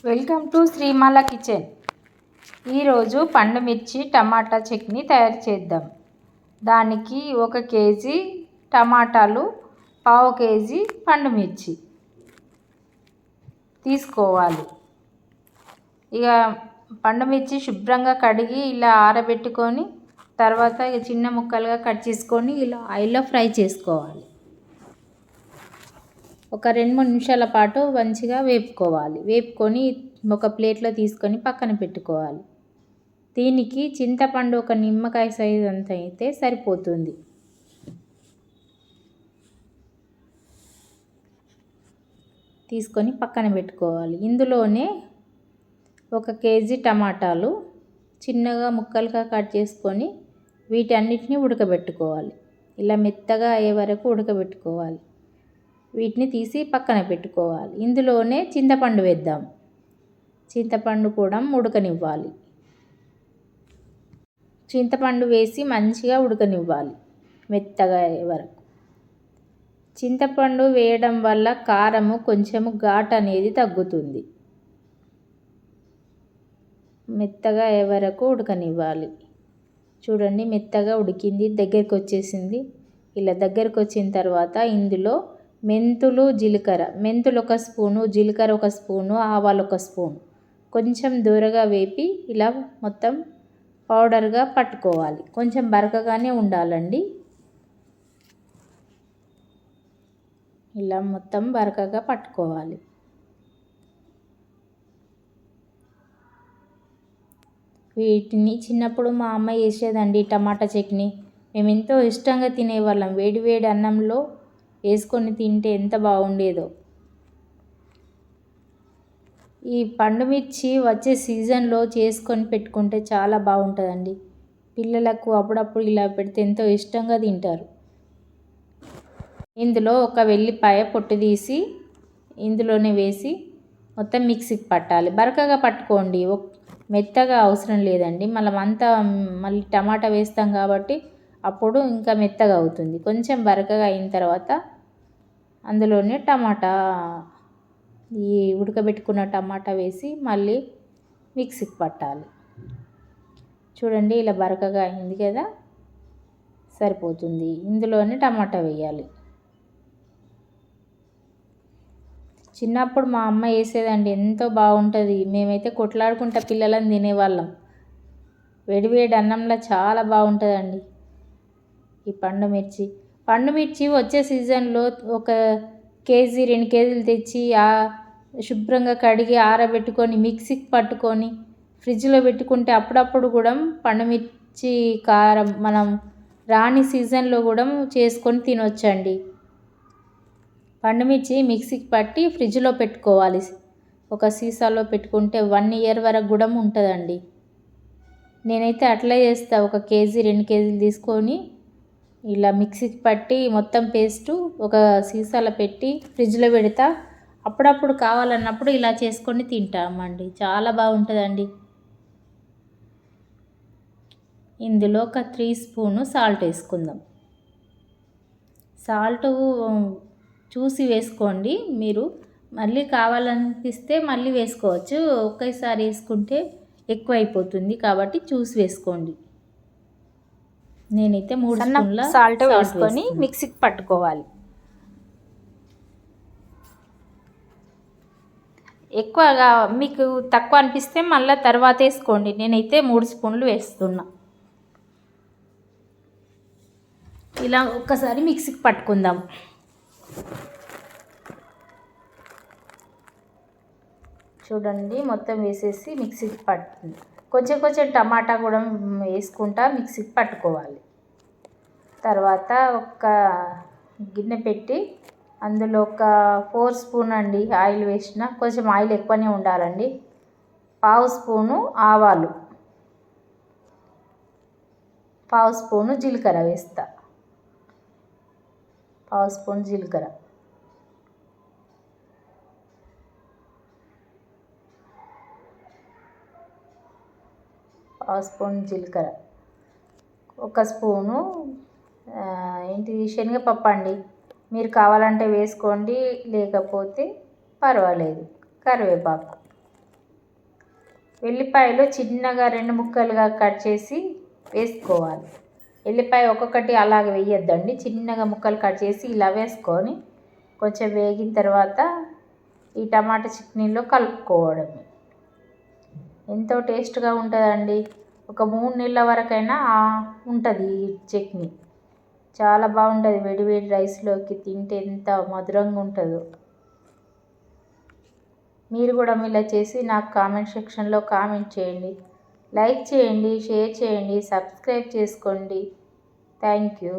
Welcome to శ్రీమాల kitchen. ఈరోజు పండు మిర్చి టమాటా చట్నీ తయారు చేద్దాం. దానికి 1 కేజీ టమాటాలు, 1/2 కేజీ పండు మిర్చి తీసుకోవాలి. ఇక పండు మిర్చి శుభ్రంగా కడిగి ఇలా ఆరబెట్టుకొని తర్వాత చిన్న ముక్కలుగా కట్ చేసుకొని ఇలా ఆయిల్లో ఫ్రై చేసుకోవాలి. ఒక 2-3 నిమిషాల పాటు మంచిగా వేపుకొని ఒక ప్లేట్లో తీసుకొని పక్కన పెట్టుకోవాలి. దీనికి చింతపండు ఒక నిమ్మకాయ సైజు అంత అయితే సరిపోతుంది. తీసుకొని పక్కన పెట్టుకోవాలి. ఇందులోనే 1 కేజీ టమాటాలు చిన్నగా ముక్కలుగా కట్ చేసుకొని వీటన్నిటిని ఉడకబెట్టుకోవాలి. ఇలా మెత్తగా అయ్యే వరకు ఉడకబెట్టుకోవాలి. వీటిని తీసి పక్కన పెట్టుకోవాలి. ఇందులోనే చింతపండు వేద్దాం. చింతపండు కూడా ఉడకనివ్వాలి. చింతపండు వేసి మంచిగా ఉడకనివ్వాలి మెత్తగా అయ్యే వరకు. చింతపండు వేయడం వల్ల కారము కొంచెము ఘాటు అనేది తగ్గుతుంది. మెత్తగా అయ్యే వరకు ఉడకనివ్వాలి. చూడండి, మెత్తగా ఉడికింది, దగ్గరికి వచ్చేసింది. ఇలా దగ్గరికి వచ్చిన తర్వాత ఇందులో మెంతులు, జీలకర్ర, మెంతులు 1 స్పూను, జీలకర్ర 1 స్పూను, ఆవాలు 1 స్పూను కొంచెం దూరగా వేపి ఇలా మొత్తం పౌడర్గా పట్టుకోవాలి. కొంచెం బరకగానే ఉండాలండి. ఇలా మొత్తం బరకగా పట్టుకోవాలి. వీటిని చిన్నప్పుడు మా అమ్మ చేసేదండి టమాటా చట్నీ. మేము ఎంతో ఇష్టంగా తినేవాళ్ళం. వేడి వేడి అన్నంలో వేసుకొని తింటే ఎంత బాగుండేదో. ఈ పండు మిర్చి వచ్చే సీజన్లో చేసుకొని పెట్టుకుంటే చాలా బాగుంటుందండి. పిల్లలకు అప్పుడప్పుడు ఇలా పెడితే ఎంతో ఇష్టంగా తింటారు. ఇందులో 1 వెల్లిపాయ పొట్టు తీసి ఇందులోనే వేసి మొత్తం మిక్సీకి పట్టాలి. బరకగా పట్టుకోండి, మెత్తగా అవసరం లేదండి. మళ్ళీ టమాటా వేస్తాం కాబట్టి అప్పుడు ఇంకా మెత్తగా అవుతుంది. కొంచెం బరకగా అయిన తర్వాత అందులోనే ఈ ఉడకబెట్టుకున్న టమాటా వేసి మళ్ళీ మిక్సీకి పట్టాలి. చూడండి, ఇలా బరకగా అయింది కదా, సరిపోతుంది. ఇందులోనే టమాటా వేయాలి. చిన్నప్పుడు మా అమ్మ వేసేదండి, ఎంతో బాగుంటుంది. మేమైతే కొట్లాడుకుంటా పిల్లలను తినేవాళ్ళం. వేడివేడి అన్నంలో చాలా బాగుంటుందండి ఈ పండు మిర్చి వచ్చే సీజన్లో 1 కేజీ 2 కేజీలు తెచ్చి శుభ్రంగా కడిగి ఆరబెట్టుకొని మిక్సీకి పట్టుకొని ఫ్రిడ్జ్లో పెట్టుకుంటే అప్పుడప్పుడు కూడా పండు మిర్చి కారం మనం రాని సీజన్లో కూడా చేసుకొని తినొచ్చండి. పండు మిర్చి మిక్సీకి పట్టి ఫ్రిడ్జ్లో పెట్టుకోవాలి. ఒక సీసాలో పెట్టుకుంటే 1 ఇయర్ వరకు కూడా ఉంటుందండి. నేనైతే అట్లా చేస్తా. 1 కేజీ 2 కేజీలు తీసుకొని ఇలా మిక్సీకి పట్టి మొత్తం పేస్టు ఒక సీసాలో పెట్టి ఫ్రిడ్జ్లో పెడతా. అప్పుడప్పుడు కావాలన్నప్పుడు ఇలా చేసుకొని తింటామండి. చాలా బాగుంటుందండి. ఇందులో 1 3 స్పూను సాల్ట్ వేసుకుందాం. సాల్ట్ చూసి వేసుకోండి. మీరు మళ్ళీ కావాలనిపిస్తే మళ్ళీ వేసుకోవచ్చు. ఒకేసారి వేసుకుంటే ఎక్కువ అయిపోతుంది కాబట్టి చూసి వేసుకోండి. నేనైతే 3 స్పూన్ల సాల్ట్ వేసుకొని మిక్సీకి పట్టుకోవాలి. ఎక్కువగా మీకు తక్కువ అనిపిస్తే మళ్ళీ తర్వాత వేసుకోండి. నేనైతే 3 స్పూన్లు వేస్తున్నా. ఇలా ఒక్కసారి మిక్సీకి పట్టుకుందాం. చూడండి, మొత్తం వేసేసి మిక్సీకి పట్టుకుంది. కొంచెం టమాటా కూడా వేసుకుంటా మిక్సీకి పట్టుకోవాలి. తర్వాత ఒక గిన్నె పెట్టి అందులో 4 స్పూన్ అండి ఆయిల్ వేసిన. కొంచెం ఆయిల్ ఎక్కువనే ఉండాలండి. 1/2 స్పూను ఆవాలు, 1/2 స్పూను జీలకర్ర వేస్తా. 1/2 స్పూన్ జీలకర్ర, 1/2 స్పూన్ జీలకర్ర, 1 స్పూను శనగపప్పు అండి. మీరు కావాలంటే వేసుకోండి, లేకపోతే పర్వాలేదు. కరివేపాకు, వెల్లిపాయలు చిన్నగా 2 ముక్కలుగా కట్ చేసి వేసుకోవాలి. ఎల్లిపాయ ఒక్కొక్కటి అలాగ వేయొద్దండి, చిన్నగా ముక్కలు కట్ చేసి ఇలా వేసుకొని కొంచెం వేగిన తర్వాత ఈ టమాటా చట్నీలో కలుపుకోవడమే. ఎంతో టేస్ట్గా ఉంటుందండి. ఒక 3 నెలల వరకైనా ఉంటుంది ఈ చట్నీ. చాలా బాగుంటుంది. వేడివేడి రైస్లోకి తింటే ఎంత మధురంగా ఉంటుందో. మీరు కూడా ఇలా చేసి నాకు కామెంట్ సెక్షన్లో కామెంట్ చేయండి. లైక్ చేయండి, షేర్ చేయండి, సబ్స్క్రైబ్ చేసుకోండి. Thank you.